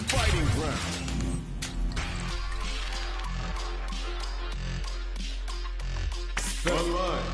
Fighting ground. Online.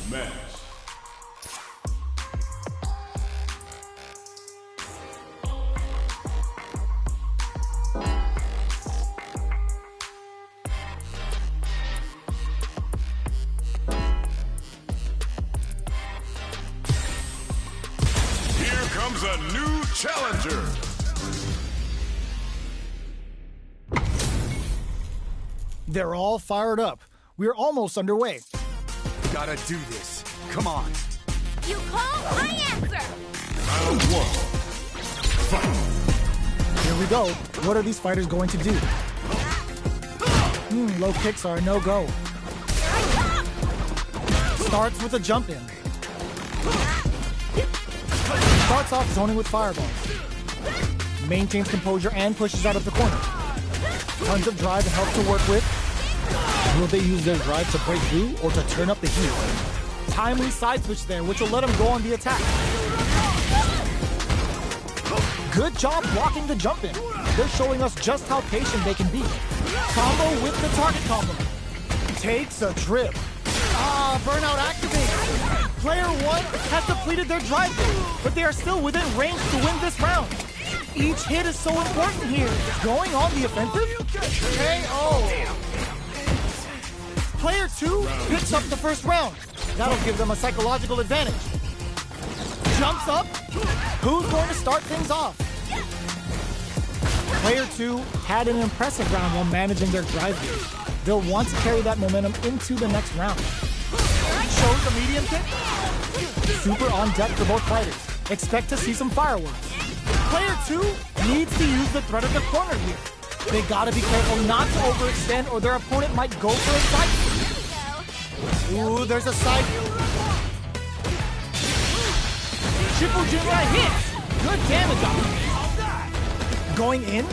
Match. Here comes a new challenger. They're all fired up. We're almost underway. Gotta do this. Come on. You call, I answer. Round one. Fight. Here we go. What are these fighters going to do? Low kicks are a no-go. Starts with a jump in. Starts off zoning with fireballs. Maintains composure and pushes out of the corner. Tons of drive and help to work with. Will they use their drive to break through or to turn up the heat? Timely side switch there, which will let him go on the attack. Good job blocking the jump in. They're showing us just how patient they can be. Combo with the target combo. Takes a trip. Burnout activated. Player one has depleted their drive there, but they are still within range to win this round. Each hit is so important here. Going on the offensive? KO. Player two picks up the first round. That'll give them a psychological advantage. Jumps up. Who's going to start things off? Player two had an impressive round while managing their drive gear. They'll want to carry that momentum into the next round. Shows a medium kick. Super on deck for both fighters. Expect to see some fireworks. Player two needs to use the threat of the corner here. They gotta be careful not to overextend or their opponent might go for a side switch. Ooh, there's a side. Triple Jinrai hits. Good damage on him. Going in.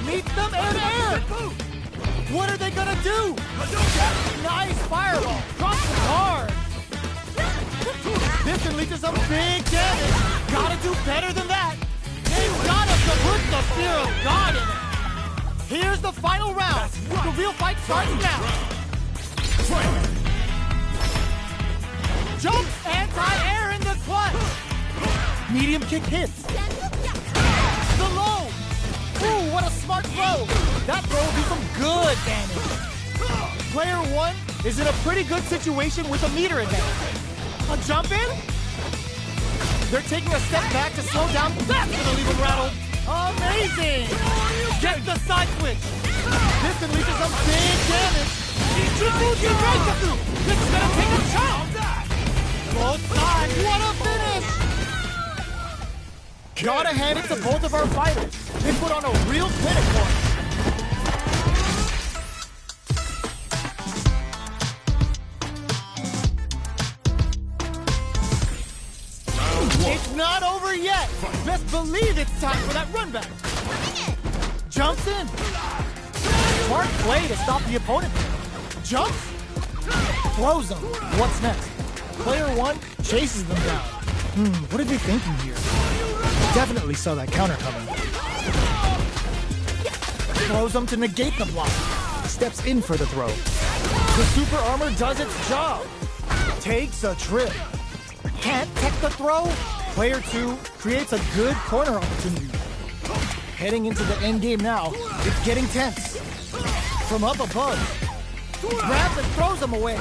Meet them in air. What are they gonna do? Nice fireball. Drops it hard. This can lead to some big damage. Gotta do better than that. They've got to put the fear of God in it. Here's the final round. The real fight starts now. Jump anti-air in the clutch. Medium kick hits. The low. Ooh, what a smart throw. That throw will do some good damage. Player one is in a pretty good situation with a meter advantage. A jump in? They're taking a step back to slow down. That's gonna leave them rattled. Amazing! Get the side switch. This can lead to some big damage. This is gonna take a chop. Both sides. What a finish! Gotta hand it to both of our fighters. They put on a real clinic for us. It's not over yet. Best believe it's time for that run back. Jumps in. Smart play to stop the opponent. Jumps. Throws them. What's next? Player one chases them down. What are they thinking here? Definitely saw that counter coming. Throws them to negate the block. Steps in for the throw. The super armor does its job. Takes a trip. Can't tech the throw. Player two creates a good corner opportunity. Heading into the end game now. It's getting tense. From up above. Grabs and throws them away.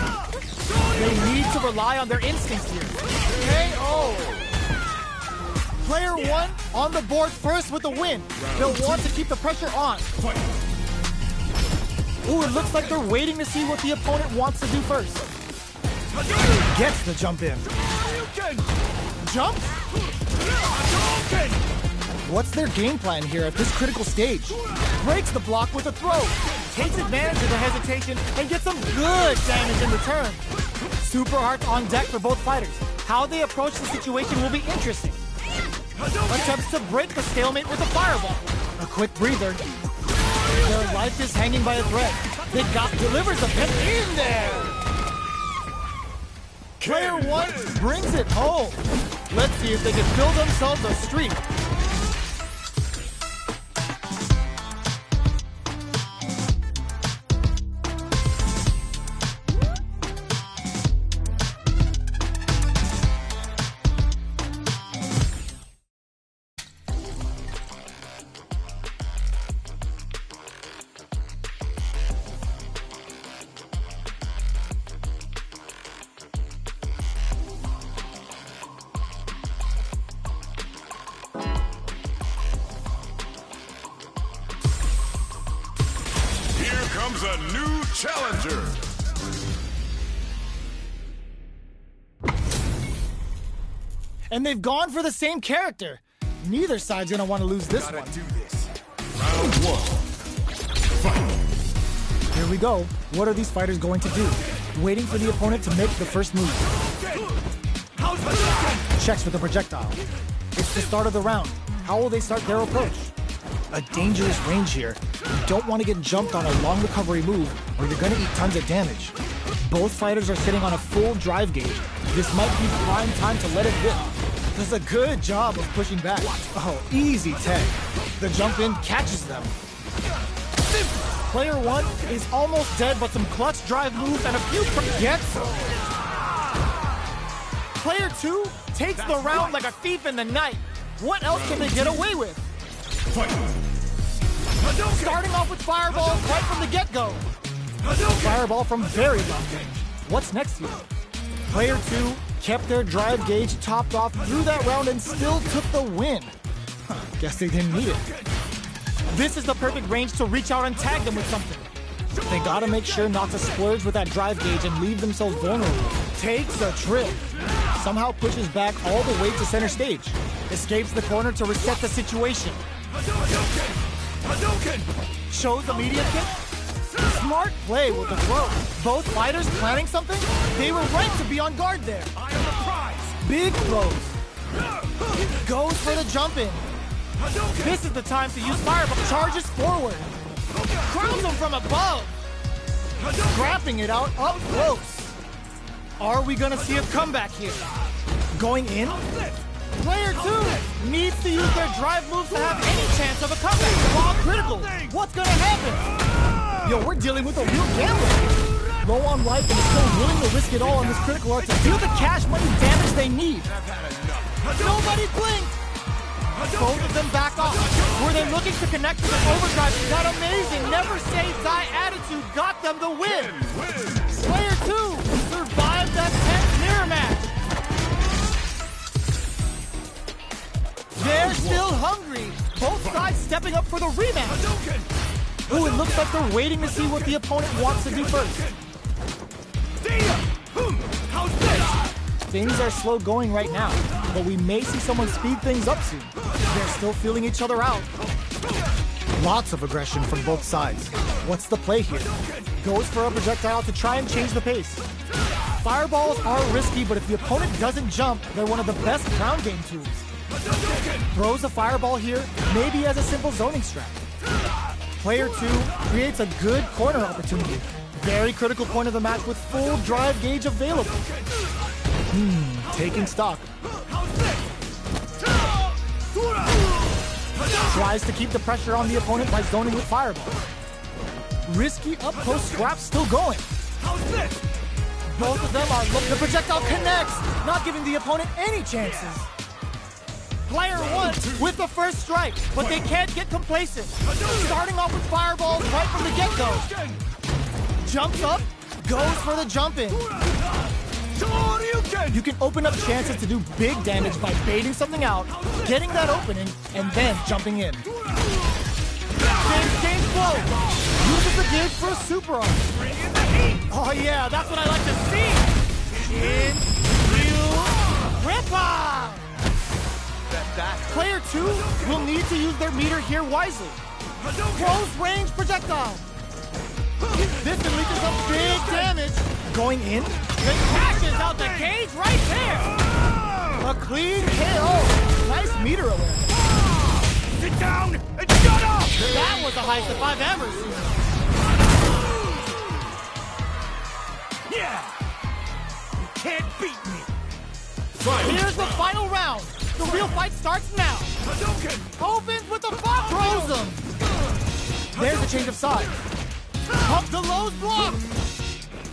They need to rely on their instincts here. KO. Player one on the board first with the win. They'll want to keep the pressure on. Ooh, it looks like they're waiting to see what the opponent wants to do first. Gets the jump in. Jump? What's their game plan here at this critical stage? Breaks the block with a throw, takes advantage of the hesitation, and gets some good damage in return. Super hearts on deck for both fighters. How they approach the situation will be interesting. Attempts to break the stalemate with a fireball. A quick breather. Their life is hanging by a thread. Delivers the pin in there. Player 1 brings it home. Let's see if they can build themselves a streak. Comes a new challenger. And they've gone for the same character. Neither side's gonna want to lose this one. Do this. Round 1. Fight. Here we go. What are these fighters going to do? Waiting for the opponent to make the first move. Checks with the projectile. It's the start of the round. How will they start their approach? A dangerous range here. You don't want to get jumped on a long recovery move or you're going to eat tons of damage. Both fighters are sitting on a full drive gauge. This might be prime time to let it rip. Does a good job of pushing back. Oh, easy tag. The jump in catches them. Player 1 is almost dead, but some clutch drive moves and a few gets him. Player 2 takes the round like a thief in the night. What else can they get away with? Starting off with fireballs right from the get-go. Fireball from very long range. What's next here? Player 2 kept their drive gauge topped off through that round and still took the win. Guess they didn't need it. This is the perfect range to reach out and tag them with something. They gotta make sure not to splurge with that drive gauge and leave themselves vulnerable. Takes a trip. Somehow pushes back all the way to center stage. Escapes the corner to reset the situation. Shows immediate kick. Smart play with the throw. Both fighters planning something? They were right to be on guard there. I am the prize. Big throws. Goes for the jump in. This is the time to use fireball. Charges forward. Crowns him from above. Scrapping it out up close. Are we gonna see a comeback here? Going in? Player 2 needs to use their drive moves to have any chance of a comeback. While critical, what's gonna happen? Yo, we're dealing with a real gambler here. Low on life and still willing to risk it all on this critical art to deal the cash money damage they need. Nobody blinked. Both of them back off. Were they looking to connect with an overdrive? That amazing never say die attitude got them the win. Player 2 survived that tense mirror match. They're still hungry. Both sides stepping up for the rematch. Ooh, it looks like they're waiting to see what the opponent wants to do first. How's this? Things are slow going right now, but we may see someone speed things up soon. They're still feeling each other out. Lots of aggression from both sides. What's the play here? Goes for a projectile to try and change the pace. Fireballs are risky, but if the opponent doesn't jump, they're one of the best ground game tools. Throws a fireball here, maybe as a simple zoning strat. Player 2 creates a good corner opportunity. Very critical point of the match with full drive gauge available. Taking stock. Tries to keep the pressure on the opponent by zoning with fireball. Risky up-close scraps still going. Both of them are looking. The projectile connects, not giving the opponent any chances. Player 1 with the first strike, but they can't get complacent. Starting off with fireballs right from the get-go. Jumps up, goes for the jump in. You can open up chances to do big damage by baiting something out, getting that opening, and then jumping in. Game flow. Uses the gauge for a super arm. Oh yeah, that's what I like to see. In, rip-off! Player 2 will need to use their meter here wisely. Close range projectile. This unleashes some big damage. Going in. The catches out the cage right there. A clean KO. Nice meter awareness. Sit down and shut up! That was the highest if I've ever seen. Yeah! You can't beat me! Here's the final round. The real fight starts now. Hadouken! Opens with the box. Throws him. There's a change of sides. Up the lows block.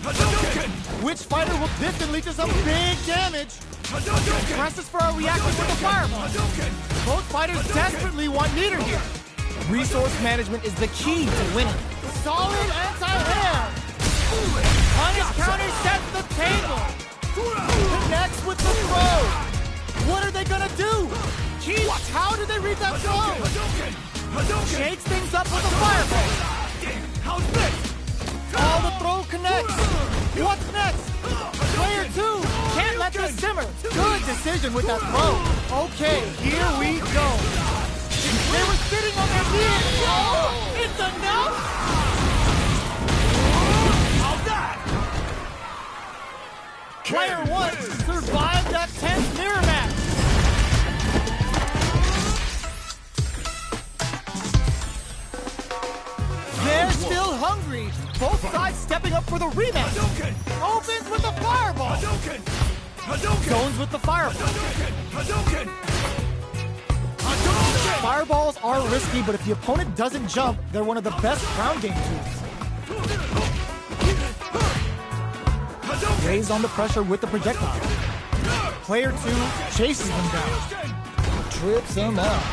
Hadouken! Which fighter will distantly to some big damage? Hadouken! Presses for a reaction with the fireball. Hadouken! Both fighters desperately want meter here. Resource management is the key to winning. Solid anti-air. Punish counter sets the table. Connects with the throw. What are they gonna do? Watch, how did they read that throw? Hadouken! Hadouken! Shakes things up with a fireball. How's this? All the throw connects. What's next? Player 2 can't let this simmer. Good decision with that throw. Okay, here we go. They were sitting on their feet. Oh, it's enough. How's that? Player 1 survived that tense mirror match. They're still hungry. Both sides stepping up for the rematch. Hadouken! Opens with the fireball. Hadouken! Hadouken! Zones with the fireball. Hadouken! Hadouken! Fireballs are risky, but if the opponent doesn't jump, they're one of the best ground game tools. Raise on the pressure with the projectile. Player 2 chases them down. Trips him up.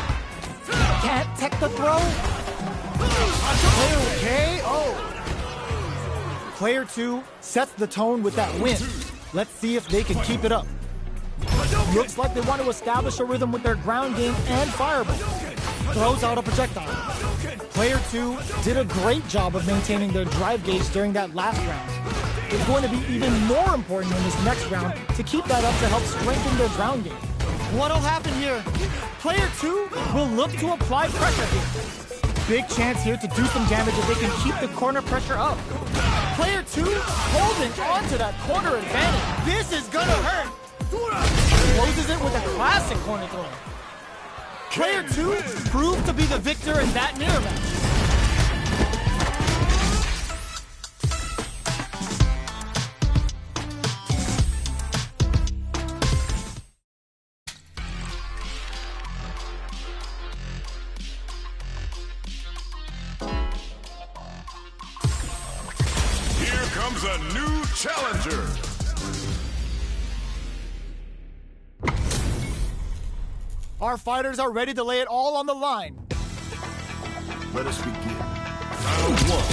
Can't tech the throw. Player KO. Player 2 sets the tone with that win. Let's see if they can keep it up. Looks like they want to establish a rhythm with their ground game and fireball. Throws out a projectile. Player 2 did a great job of maintaining their drive gauge during that last round. It's going to be even more important in this next round to keep that up to help strengthen their ground game. What'll happen here? Player 2 will look to apply pressure here. Big chance here to do some damage if they can keep the corner pressure up. Player 2 holding on to that corner advantage. This is gonna hurt. Closes it with a classic corner throw. Player 2 proved to be the victor in that mirror match. Here comes a new challenger. Our fighters are ready to lay it all on the line. Let us begin. Round 1.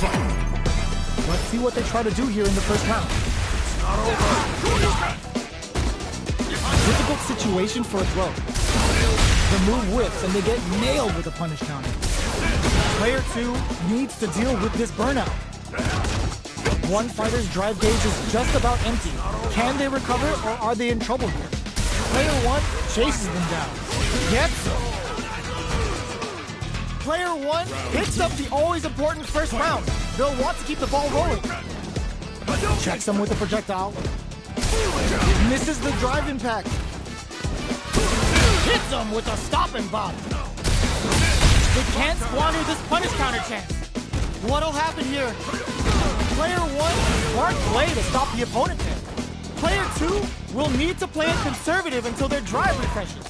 Fight. Let's see what they try to do here in the first round. Not over. Difficult situation for a throw. The move whips and they get nailed with a punish counter. Player 2 needs to deal with this burnout. One fighter's drive gauge is just about empty. Can they recover or are they in trouble here? Player 1 chases them down. Gets them. Player 1 picks up the always important first round. They'll want to keep the ball rolling. Checks them with a projectile. Misses the drive impact. Hits them with a stop and bop. They can't squander this punish counter chance. What'll happen here? Player 1, smart play to stop the opponent there. Player 2 will need to play it conservative until their drive refreshes.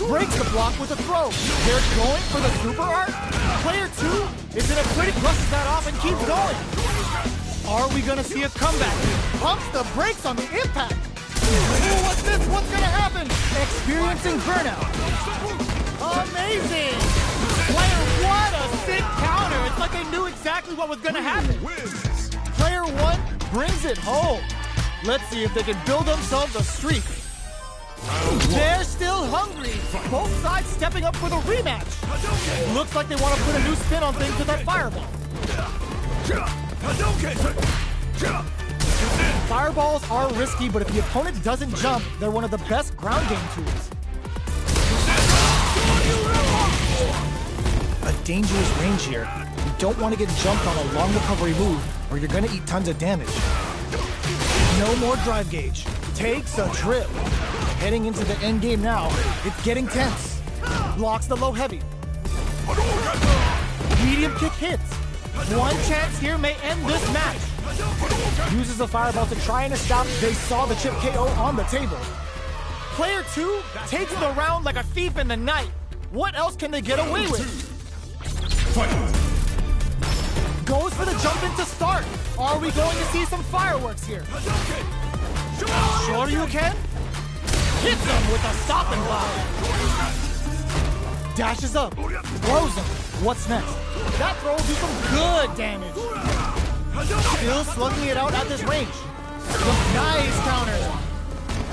Breaks the block with a throw. They're going for the super art. Player 2 is in a pretty brushes that off and keeps going. Are we gonna see a comeback? Pumps the brakes on the impact. Ooh, what's this? What's gonna happen? Experiencing burnout. Amazing! Player 1, a sick counter. It's like they knew exactly what was gonna happen. Player 1 brings it home. Let's see if they can build themselves a streak. They're still hungry. Both sides stepping up for the rematch. Looks like they want to put a new spin on things with that fireball. Fireballs are risky, but if the opponent doesn't jump, they're one of the best ground game tools. A dangerous range here. You don't want to get jumped on a long recovery move, or you're gonna eat tons of damage. No more drive gauge. Takes a trip. Heading into the end game now. It's getting tense. Blocks the low heavy. Medium kick hits. One chance here may end this match. Uses the fireball to try and establish they saw the chip KO on the table. Player 2 takes the round like a thief in the night. What else can they get away with? Goes for the jump in to start. Are we going to see some fireworks here? Sure you can? Hits him with a stop and block. Dashes up. Throws him. What's next? That throw will do some good damage. Still slugging it out at this range. Nice counter.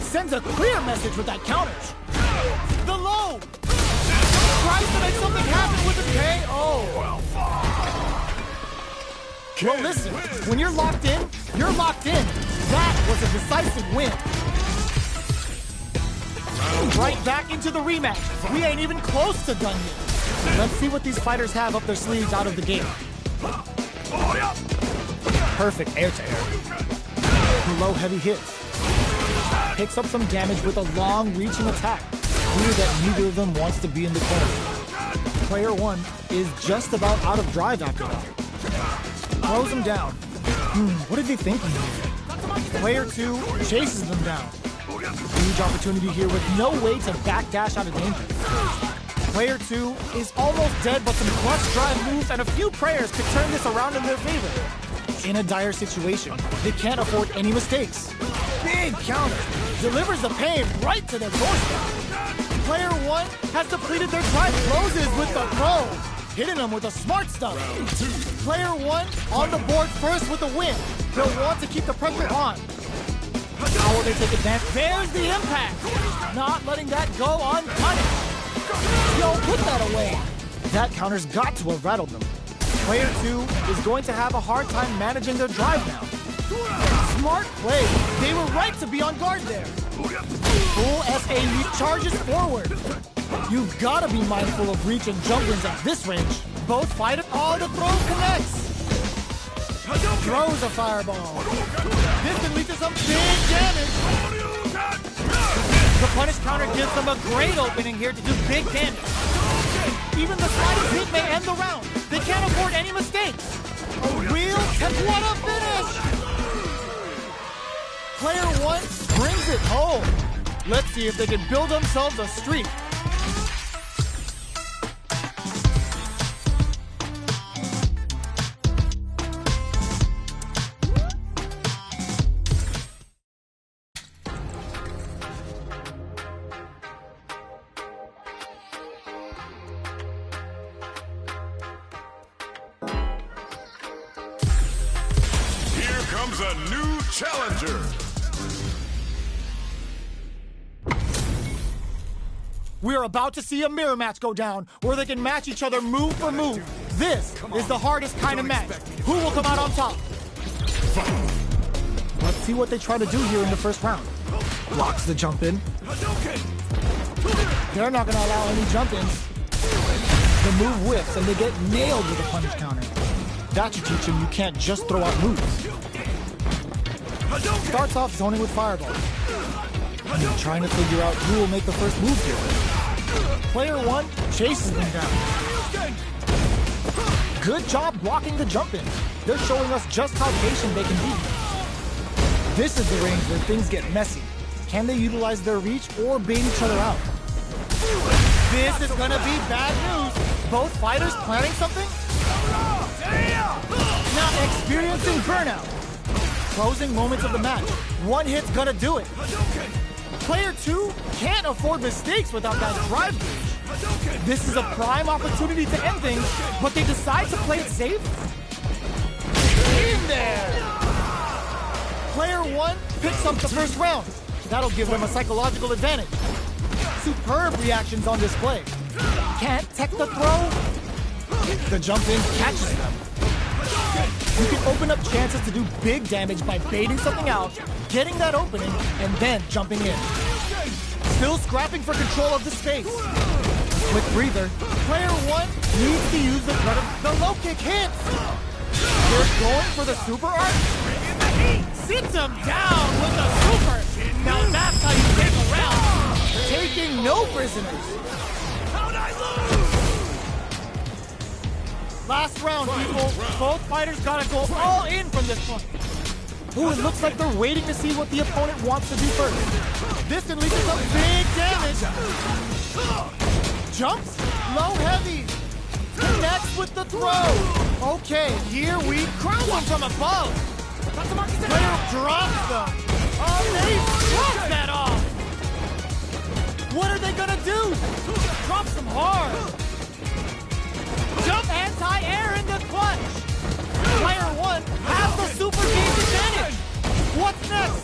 Sends a clear message with that counter. The low. Tries to make something happen with the KO. Well, listen, when you're locked in, you're locked in. That was a decisive win. Right back into the rematch. We ain't even close to done yet. Let's see what these fighters have up their sleeves out of the gate. Perfect air-to-air. Low heavy hits. Picks up some damage with a long-reaching attack. Clear that neither of them wants to be in the corner. Player 1 is just about out of drive after that. Throws him down. What are they thinking here? Player 2 chases them down. Huge opportunity here with no way to backdash out of danger. Player 2 is almost dead, but some clutch drive moves and a few prayers could turn this around in their favor. In a dire situation, they can't afford any mistakes. Big counter. Delivers the pain right to their doorstep. Player 1 has depleted their drive, closes with the throw. Hitting them with a smart stuff. Player 1 on the board first with the win. They'll want to keep the pressure on. How will they take advantage? There's the impact. Not letting that go unpunished. Yo, put that away. That counter's got to have rattled them. Player 2 is going to have a hard time managing their drive now. Smart play. They were right to be on guard there. Full SA charges forward. You've got to be mindful of reach and jump ins at this range. Both fight it. Oh, the throw connects. Throws a fireball. This can lead to some big damage. The punish counter gives them a great opening here to do big damage. Even the slightest hit may end the round. They can't afford any mistakes. A real and what a finish! Player 1 brings it home. Let's see if they can build themselves a streak. Comes a new challenger. We're about to see a mirror match go down, where they can match each other move for move. This is the hardest kind of match. Who will come out on top? Let's see what they try to do here in the first round. Blocks the jump in. They're not going to allow any jump ins. The move whips and they get nailed with a punish counter. That should teach them you can't just throw out moves. Starts off zoning with fireball. And they're trying to figure out who will make the first move here. Player 1 chases them down. Good job blocking the jump in. They're showing us just how patient they can be. This is the range where things get messy. Can they utilize their reach or bait each other out? This is gonna be bad news. Both fighters planning something? Now experiencing burnout. Closing moments of the match. One hit's gonna do it. Player 2 can't afford mistakes without that drive gauge. This is a prime opportunity to end things, but they decide to play it safe? In there! Player 1 picks up the first round. That'll give them a psychological advantage. Superb reactions on display. Can't tech the throw. The jump in catches them. You can open up chances to do big damage by baiting something out, getting that opening, and then jumping in. Still scrapping for control of the space. Quick breather. Player 1 needs to use the threat of the low kick hits. They're going for the super art. Sits him down with the super. Now that's how you take a round. Taking no prisoners. How'd I lose? Last round, people. Both fighters gotta go all in from this point. Ooh, it looks like they're waiting to see what the opponent wants to do first. This can lead to some big damage. Jumps, low heavy. Connects with the throw. Okay, here we crown them from above. Player drops them. Oh, they dropped that off. What are they gonna do? Drops them hard. Jump anti-air in the clutch. Player 1 has the super game advantage. What's next?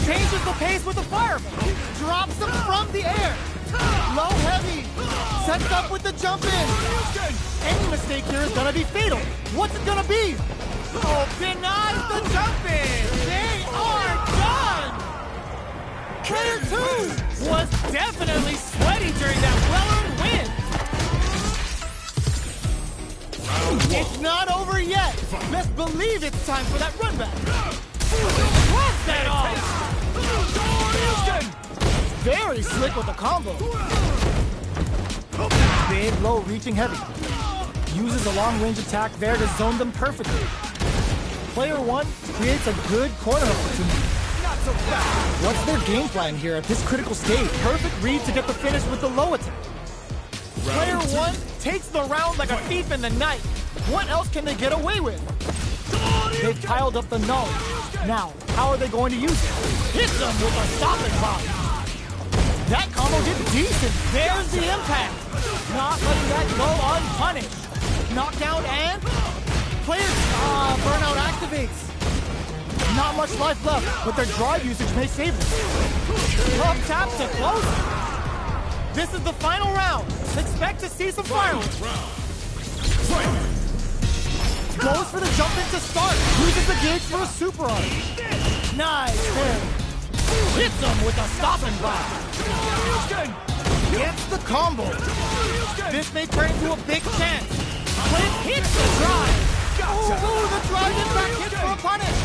Changes the pace with the fireball. Drops them from the air. Low heavy. Sets up with the jump in. Any mistake here is gonna be fatal. What's it gonna be? Oh, denies the jump in. They are done. Player 2 was definitely sweaty during that well-earned win. It's not over yet. Let's believe it's time for that run back. Cross that off. Very slick with the combo. Big, low, reaching heavy. Uses a long-range attack there to zone them perfectly. Player 1 creates a good corner opportunity. What's their game plan here at this critical stage? Perfect read to get the finish with the low attack. Player 1 takes the round like a thief in the night. What else can they get away with? They've piled up the knowledge. Now, how are they going to use it? Hit them with a stopping block. That combo did decent. There's the impact. Not letting that go unpunished. Knockdown and player burnout activates. Not much life left, but their drive usage may save them. Love tap to close it. This is the final round. Expect to see some fireworks. Goes for the jump in to start. Uses the gauge for a super art. Nice parry. Hits him with a stopping block. Gets the combo. This may turn into a big chance. Clint hits the drive. Ooh, the drive impact hit for a punish.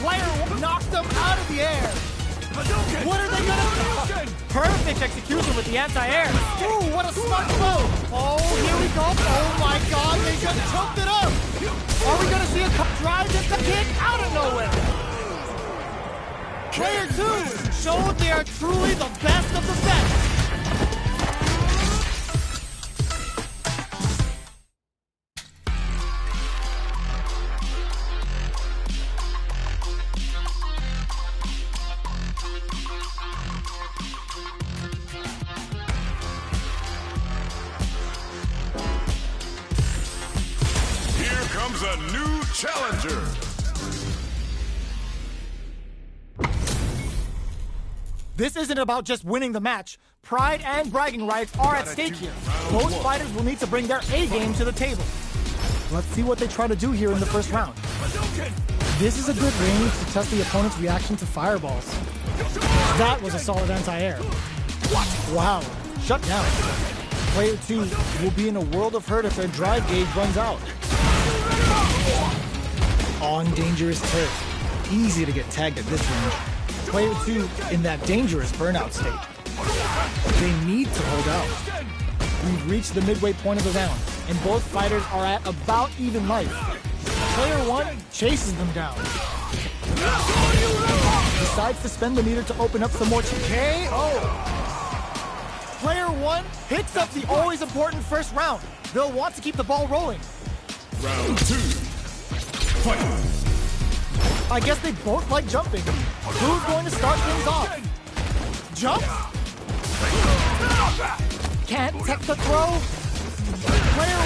Player knocked them out of the air. What are they gonna do? Perfect execution with the anti-air. Ooh, what a smart move. Oh, here we go. Oh my god, they just choked it up. Are we gonna see a drive into kick out of nowhere? Player 2 showed they are truly the best of the best. Comes a new challenger. This isn't about just winning the match. Pride and bragging rights are at stake here. Both fighters will need to bring their A game to the table. Let's see what they try to do here in the first round. This is a good range to test the opponent's reaction to fireballs. That was a solid anti-air. Wow, shut down. Player 2 will be in a world of hurt if their drive gauge runs out. On dangerous turf. Easy to get tagged at this range. Player 2 in that dangerous burnout state. They need to hold out. We've reached the midway point of the round, and both fighters are at about even life. Player 1 chases them down. Decides to spend the meter to open up some more KO. Player 1 picks up the always important first round. They'll want to keep the ball rolling. Round 2. Fight. I guess they both like jumping. Who's going to start things off? Jump? Can't tech the throw? Player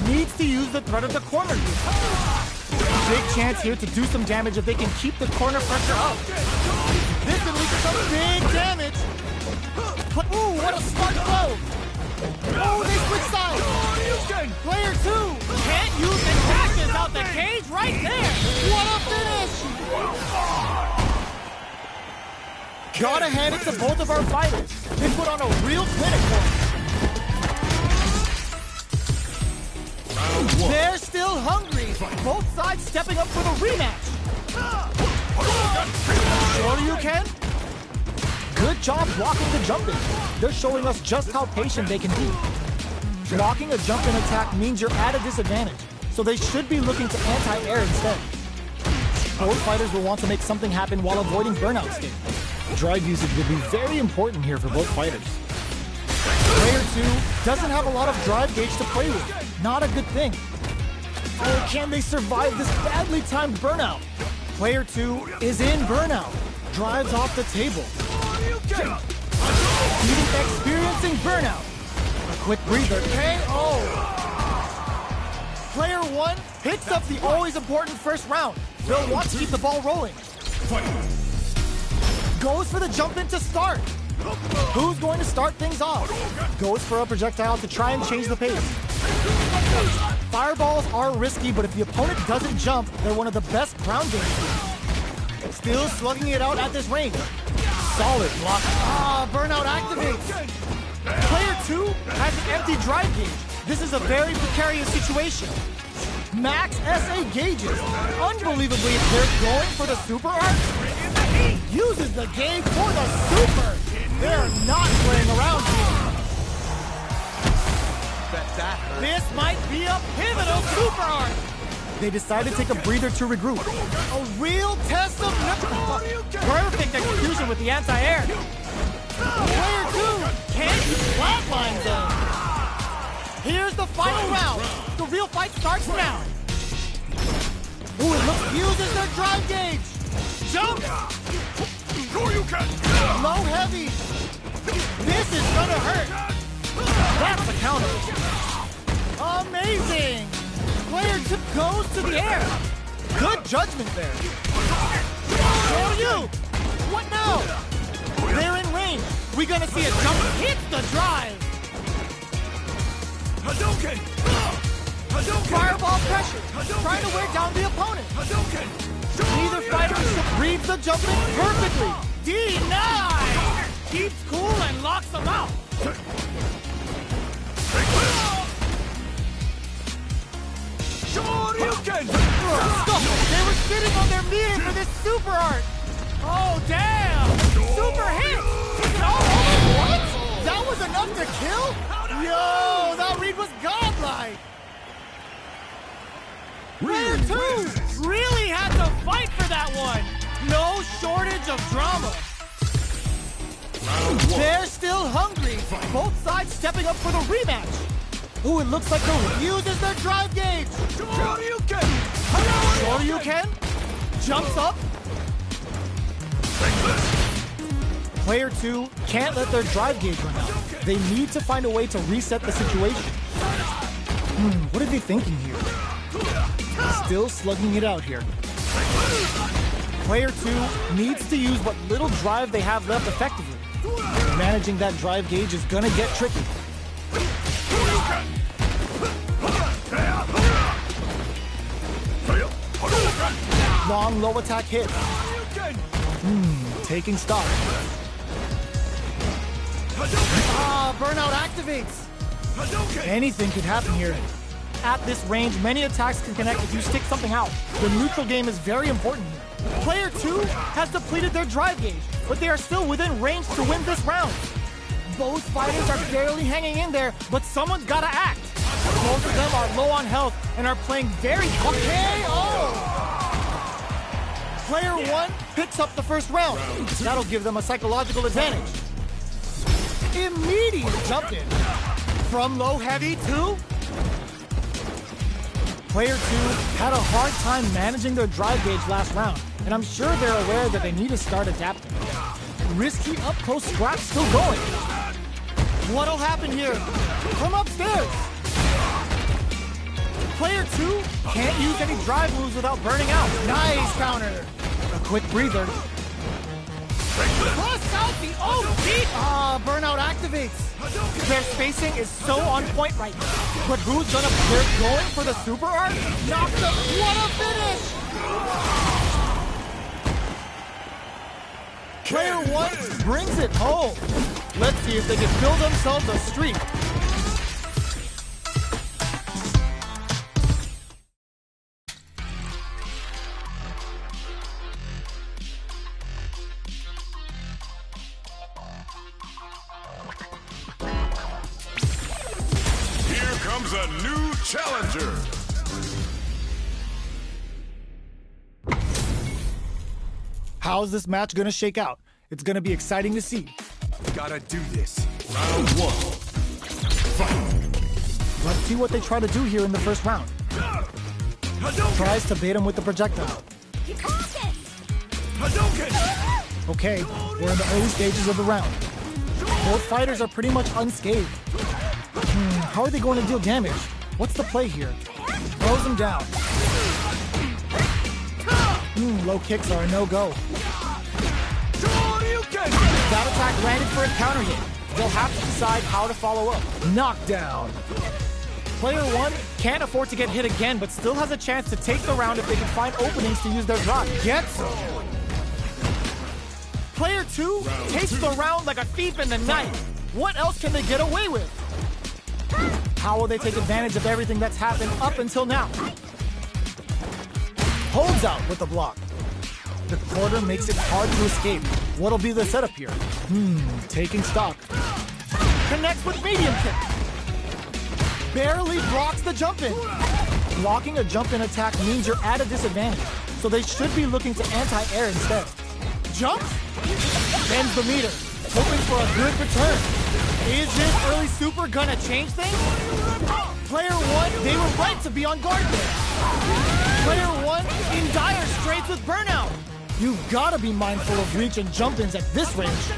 1 needs to use the threat of the corner use. Big chance here to do some damage if they can keep the corner pressure up. This can lead to some big damage. Ooh, what a smart blow. Oh, they switch sides! Player 2 can't use and dashes out the cage right there! What a finish! Gotta hand it to both of our fighters. They put on a real clinic for us. They're still hungry. Both sides stepping up for the rematch. Sure you can? Good job blocking the jump in. They're showing us just how patient they can be. Blocking a jump in attack means you're at a disadvantage, so they should be looking to anti-air instead. Both fighters will want to make something happen while avoiding burnout state. Drive usage will be very important here for both fighters. Player 2 doesn't have a lot of drive gauge to play with. Not a good thing. Oh, can they survive this badly timed burnout? Player 2 is in burnout. Drives off the table. Even experiencing burnout. A quick breather. KO. Player 1 picks up the always important first round. They'll want to keep the ball rolling. Goes for the jump in to start. Who's going to start things off? Goes for a projectile to try and change the pace. Fireballs are risky, but if the opponent doesn't jump, they're one of the best ground games. Still slugging it out at this range. Solid block. Burnout activates. Player 2 has an empty drive gauge. This is a very precarious situation. Max SA gauges. Unbelievably, they're going for the super art. Uses the gauge for the super. They're not playing around here. This might be a pivotal super art. They decide to take a breather to regroup. A real test of perfect execution with the anti-air. Player 2 can't flatline them. Here's the final round. The real fight starts now. Ooh, it looks uses their drive gauge. Jump! Low heavy. This is gonna hurt. That's a counter. Amazing. Player 2 goes to the air. Good judgment there. Show you. What now? They're in range. We're gonna see a jump hit the drive. Fireball pressure. Trying to wear down the opponent. Neither fighter reads the jump in perfectly. Denied. Keeps cool and locks them out. They were sitting on their meter for this super art. Oh, damn. Super hit. What? That was enough to kill? Yo, that read was godlike. Player 2 really had to fight for that one. No shortage of drama. They're still hungry. Both sides stepping up for the rematch. Ooh, it looks like the uses their drive gauge. Sure you can. Jumps up. Player 2 can't let their drive gauge run out. They need to find a way to reset the situation. What are they thinking here? Still slugging it out here. Player 2 needs to use what little drive they have left effectively. Managing that drive gauge is gonna get tricky. Long low attack hit. Taking stock. Burnout activates. Anything could happen here. At this range, many attacks can connect if you stick something out. The neutral game is very important here. Player 2 has depleted their drive gauge, but they are still within range to win this round. Both fighters are barely hanging in there, but someone's gotta act. Both of them are low on health and are playing very KO. Player 1 picks up the first round. That'll give them a psychological advantage. Immediate jump in. From low heavy to... Player 2 had a hard time managing their drive gauge last round, and I'm sure they're aware that they need to start adapting. Risky up-close scrap still going. What'll happen here? From upstairs. Player 2 can't use any drive moves without burning out. Nice counter. A quick breather. Plus out the OP! Burnout activates. Their spacing is so on point right now. But they're going for the super art? Knocked up. What a finish! Player 1 brings it home. Let's see if they can build themselves a streak. Here comes a new challenger. How's this match gonna shake out? It's gonna be exciting to see. Gotta do this. Round 1. Fight. Let's see what they try to do here in the first round. Hadouken! Tries to bait him with the projectile. You got this! Hadouken! Okay, we're in the early stages of the round. Both fighters are pretty much unscathed. How are they going to deal damage? What's the play here? Throws him down. Low kicks are a no-go. That attack landed for a counter hit. They'll have to decide how to follow up. Knockdown. Player 1 can't afford to get hit again, but still has a chance to take the round if they can find openings to use their drive. Gets him. Player 2 takes the round like a thief in the night. What else can they get away with? How will they take advantage of everything that's happened up until now? Holds out with the block. The quarter makes it hard to escape. What'll be the setup here? Taking stock. Connects with medium kick. Barely blocks the jump in. Blocking a jump in attack means you're at a disadvantage, so they should be looking to anti-air instead. Jumps? Bends the meter, hoping for a good return. Is this early super gonna change things? Player 1, they were right to be on guard there. Player 1 in dire straits with burnout. You've gotta be mindful of reach and jump-ins at this range.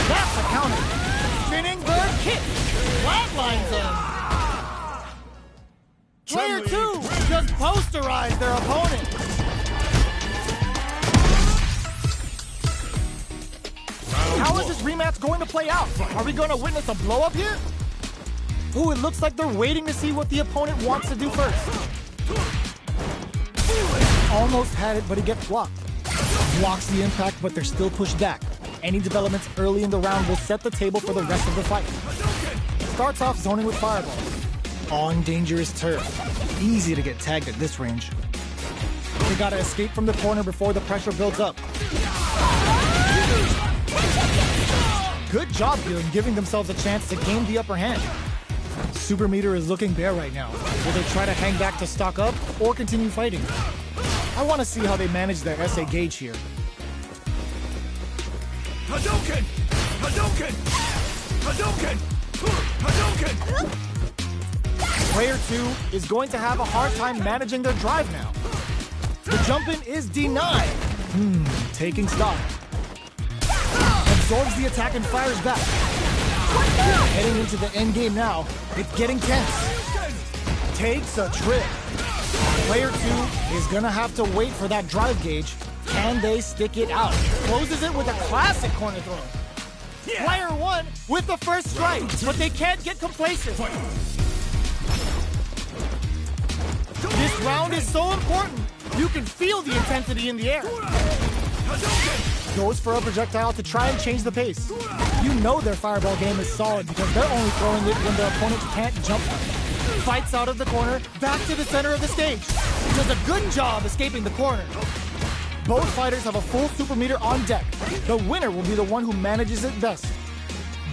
That's a counter. Spinning bird kick. Flatlines him. Player 2 just posterized their opponent. How is this rematch going to play out? Are we going to witness a blow-up here? Ooh, it looks like they're waiting to see what the opponent wants to do first. Almost had it, but he gets blocked. Blocks the impact, but they're still pushed back. Any developments early in the round will set the table for the rest of the fight. Starts off zoning with fireballs. On dangerous turf. Easy to get tagged at this range. They gotta escape from the corner before the pressure builds up. Good job here in giving themselves a chance to gain the upper hand. Super meter is looking bare right now. Will they try to hang back to stock up or continue fighting? I want to see how they manage their SA gauge here. Hadouken! Hadouken! Hadouken! Hadouken! Player 2 is going to have a hard time managing their drive now. The jump-in is denied. Taking stock. Absorbs the attack and fires back. Heading into the end game now. It's getting tense. Takes a trip. Player 2 is gonna have to wait for that drive gauge. Can they stick it out? Closes it with a classic corner throw. Player 1 with the first strike, but they can't get complacent. This round is so important. You can feel the intensity in the air. Goes for a projectile to try and change the pace. You know their fireball game is solid because they're only throwing it when their opponent can't jump. Fights out of the corner, back to the center of the stage. Does a good job escaping the corner. Both fighters have a full super meter on deck. The winner will be the one who manages it best.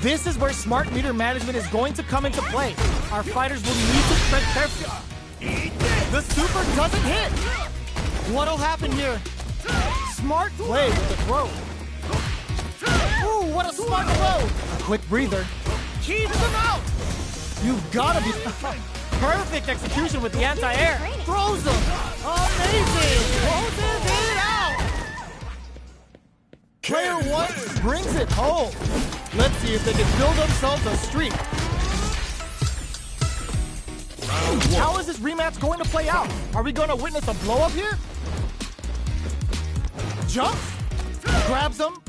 This is where smart meter management is going to come into play. Our fighters will need to tread carefully. The super doesn't hit. What'll happen here? Smart play with the throw. Ooh, what a smart throw. A quick breather. Keeps them out. You've got to be... Perfect execution with the anti-air. Throws them. Amazing. Closes it out. Player 1 brings it home. Let's see if they can build themselves a streak. How is this rematch going to play out? Are we going to witness a blow-up here? Jumps. Grabs them.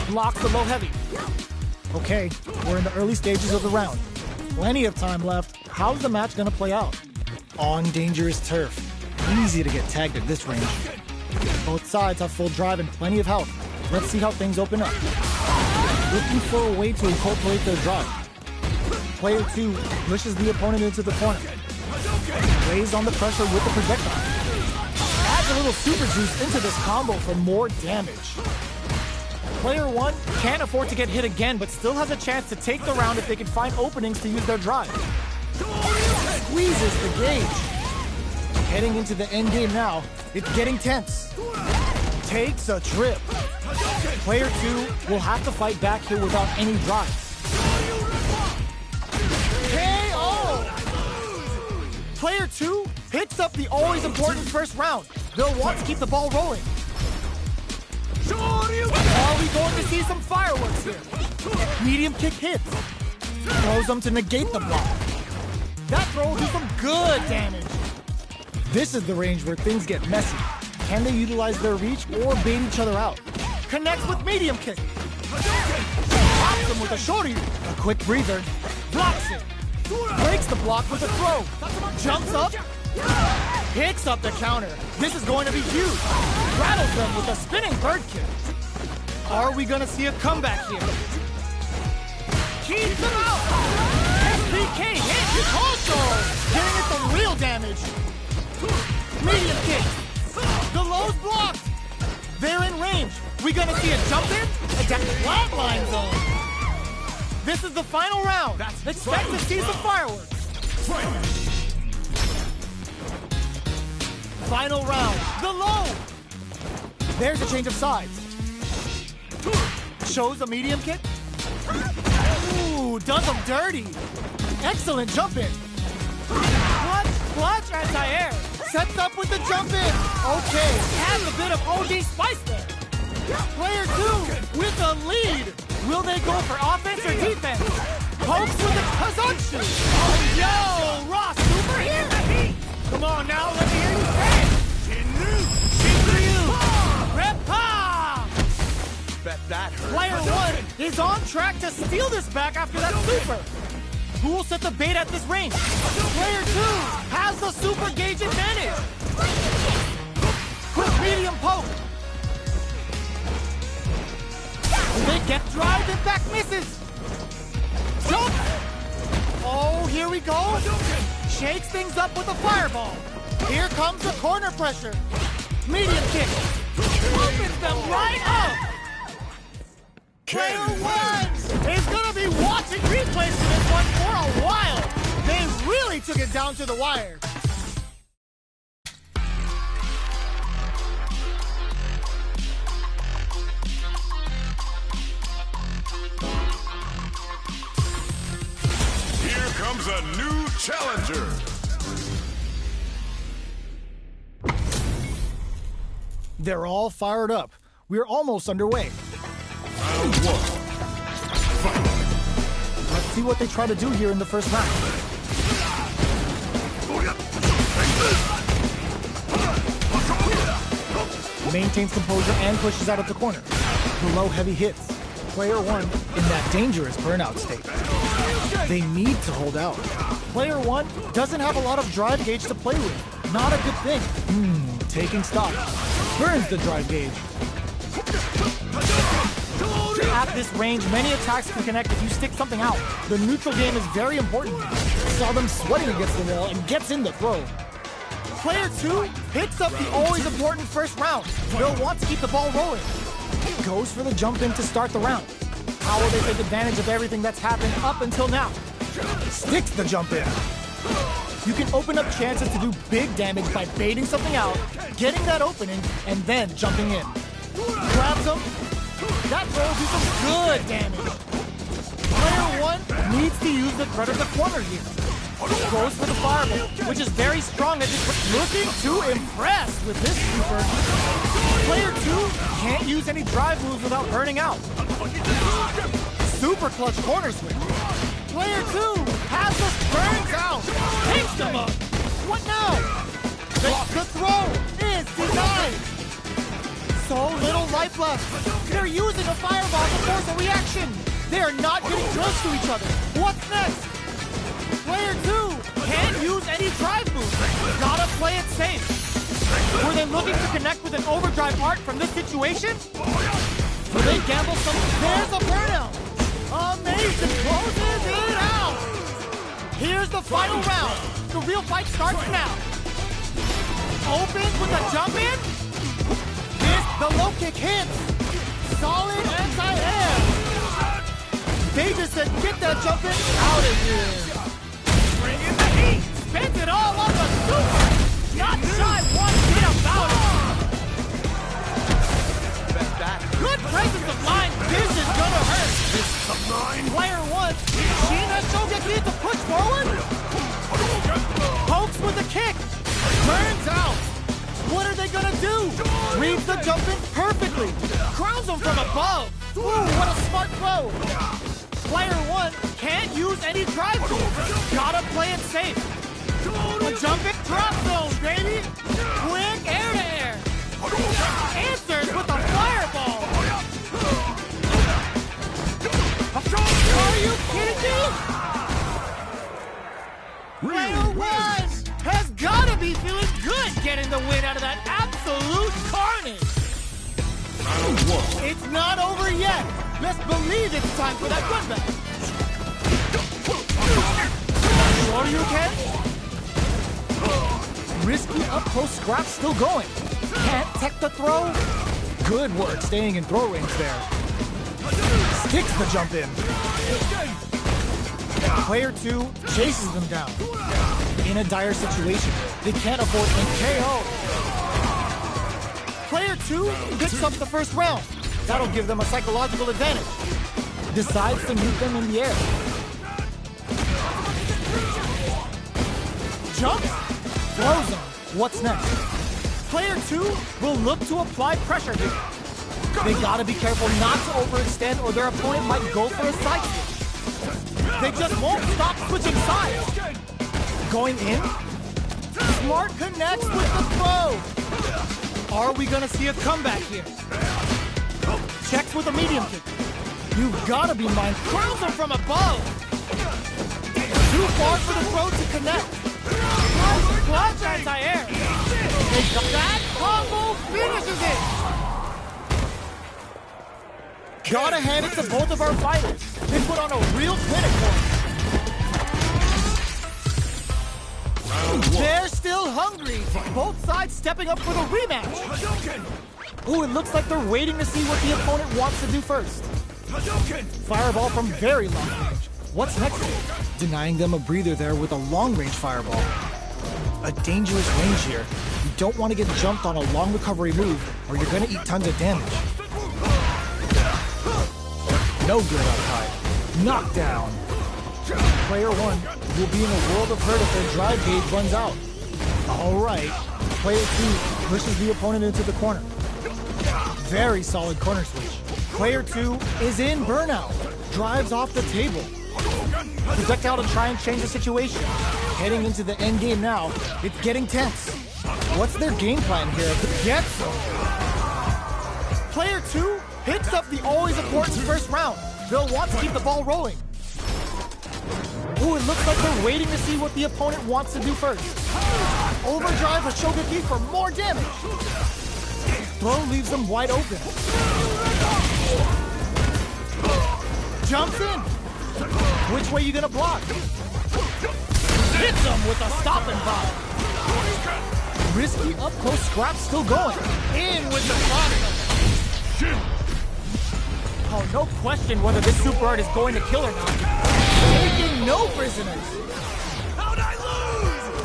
Blocks the low heavy. Okay, we're in the early stages of the round. Plenty of time left. How's the match gonna play out? On dangerous turf. Easy to get tagged at this range. Both sides have full drive and plenty of health. Let's see how things open up. Looking for a way to incorporate their drive. Player 2 pushes the opponent into the corner. Lays on the pressure with the projectile. Adds a little super juice into this combo for more damage. Player 1 can't afford to get hit again, but still has a chance to take the round if they can find openings to use their drive. Squeezes the gauge. Heading into the end game now, it's getting tense. Takes a trip. Player 2 will have to fight back here without any drive. KO! Player 2 picks up the always important first round. They'll want to keep the ball rolling. Are we going to see some fireworks here? Medium kick hits. Throws them to negate the block. That throw will do some good damage. This is the range where things get messy. Can they utilize their reach or bait each other out? Connects with medium kick. Pops them with a shorty. A quick breather. Blocks it. Breaks the block with a throw. Jumps up. Picks up the counter. This is going to be huge. Rattles them with a spinning bird kick. Are we going to see a comeback here? Keeps him out. SPK hit. Also getting it some real damage. Medium kick. The low's blocked. They're in range. We going to see a jump in? A flatline zone. This is the final round. Expect to see some fireworks. Final round, the low. There's a change of sides. Shows a medium kick. Ooh, does them dirty. Excellent jump in. Clutch anti-air. Sets up with the jump in. Okay, has a bit of OD spice there. Player 2 with the lead. Will they go for offense or defense? Pokes with a Kazanshi. Oh, yo, Ross, super here. Come on now, let me hear you say it. Shinryu. Repa. Bet that hurt. Player 1 is on track to steal this back after that super. Who will set the bait at this range? Player 2 has the super gauge advantage. Quick medium poke. Will they get drive and back misses? Jump! Oh, here we go. Shakes things up with a fireball. Here comes the corner pressure. Medium kick. Opens them right up. Player 1 is going to be watching replays for this one for a while. They really took it down to the wire. Here comes a new challenger. They're all fired up. We're almost underway. Round 1. Fight. Let's see what they try to do here in the first round. Maintains composure and pushes out of the corner. The low heavy hits. Player 1 in that dangerous burnout state. They need to hold out. Player 1 doesn't have a lot of drive gauge to play with. Not a good thing. Taking stock. Burns the drive gauge. At this range, many attacks can connect if you stick something out. The neutral game is very important. Saw them sweating against the wall and gets in the throw. Player 2 picks up the always important first round. They'll want to keep the ball rolling. Goes for the jump in to start the round. How will they take advantage of everything that's happened up until now? Sticks the jump in. You can open up chances to do big damage by baiting something out, getting that opening, and then jumping in. Grabs them. That throw will do some good damage. Player 1 needs to use the threat of the corner here. Goes for the fireball, which is very strong as it's looking to impress with this super. Player 2 can't use any drive moves without burning out. Super clutch corner switch. Player 2 has the burns out. Takes them up. What now? The throw is denied. So little life life left. They're using a fireball to force a reaction. They are not getting close to each other. What's next? Player 2 can't use any drive moves. Gotta play it safe. Were they looking to connect with an overdrive art from this situation? Will they gamble some? There's a burnout. Amazing, closes it out. Here's the final round. The real fight starts now. Opens with a jump in. The low kick hits. Solid anti-air. They just said, get that jump in out of here. Bring in the heat. Spends it all on the super. Not shy one bit about it. Good presence of mind. This is gonna hurt. This is a mine. Player 1, Sheena Shogeki to push forward. Pokes with a kick. Turns out. What are they gonna do? Reads the jump in perfectly. Crowns him from above. Ooh, what a smart throw. Player 1 can't use any drive moves. Gotta play it safe. A jump in drop zone, baby. Quick air to air. Answers with a fireball. Are you kidding me? Player 1 has gotta be feeling good getting the win out of that absolute carnage. It's not over yet. Let's believe it's time for that comeback. Sure you can? Risky up-close scrap still going. Can't tech the throw. Good work staying in throw range there. Sticks the jump in. Player 2 chases them down. In a dire situation, they can't afford a KO. Player 2 picks up the first round. That'll give them a psychological advantage. Decides to meet them in the air. Jumps, throws them. What's next? Player 2 will look to apply pressure here. They gotta be careful not to overextend or their opponent might go for a side switch. They just won't stop switching sides. Going in. Smart connects with the throw. Are we gonna see a comeback here? Checks with a medium kick. You've gotta be mine. Crowns him from above. Too far for the throw to connect. Clutch anti-air. That combo finishes it. Gotta hand it to both of our fighters. They put on a real clinic for them. They're still hungry. Both sides stepping up for the rematch. Ooh, it looks like they're waiting to see what the opponent wants to do first. Fireball from very long range. What's next? Denying them a breather there with a long-range fireball. A dangerous range here. You don't want to get jumped on a long recovery move, or you're gonna eat tons of damage. No good up high. Knockdown. Player 1 will be in a world of hurt if their drive gauge runs out. Alright. Player 2 pushes the opponent into the corner. Very solid corner switch. Player 2 is in burnout. Drives off the table. Projectile to try and change the situation. Heading into the end game now. It's getting tense. What's their game plan here? Get some. Player 2 picks up the always important first round. They'll want to keep the ball rolling. Ooh, it looks like they're waiting to see what the opponent wants to do first. Overdrive a Shogeki for more damage. Throw leaves them wide open. Jumps in. Which way you gonna block? Hits them with a stop and pop. Risky up-close scrap still going. In with the bottom. Oh, no question whether this super art is going to kill or not. Taking no prisoners. How'd I lose?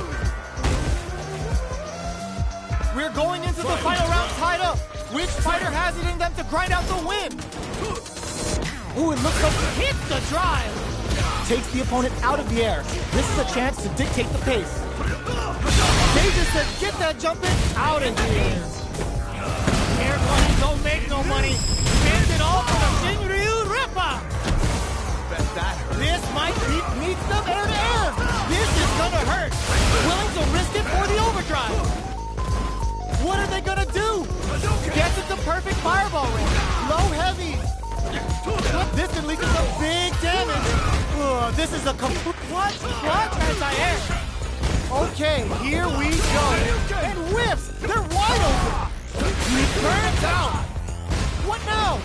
We're going into the final round tied up. Which fighter has it in them to grind out the win? Ooh, it looks like he hits the drive. Takes the opponent out of the air. This is a chance to dictate the pace. They just said, get that jump in out of here. Air money don't make no money. Spends it all for the Shinryu Ripper. Bet that hurt. This might meet them air to air. This is gonna hurt. Willing to risk it for the overdrive. What are they gonna do? Gets it to perfect fireball range. Low heavy. This can lead to some big damage. Ugh, this is a complete... What? Anti-air. Okay, here we go. And whiffs. They're wide open. He turns out. What now?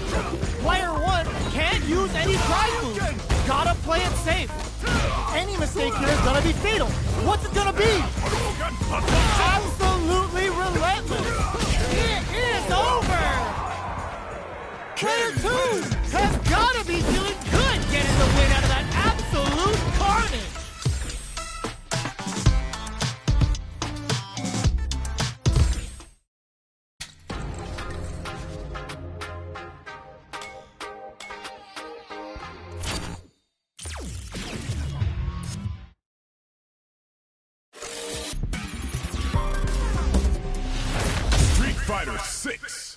Player 1 can't use any drive moves. Gotta play it safe. Any mistake here is gonna be fatal. What's it gonna be? Absolutely relentless. It is over. Player 2 has gotta be feeling good getting the win out of that absolute carnage. Street Fighter 6.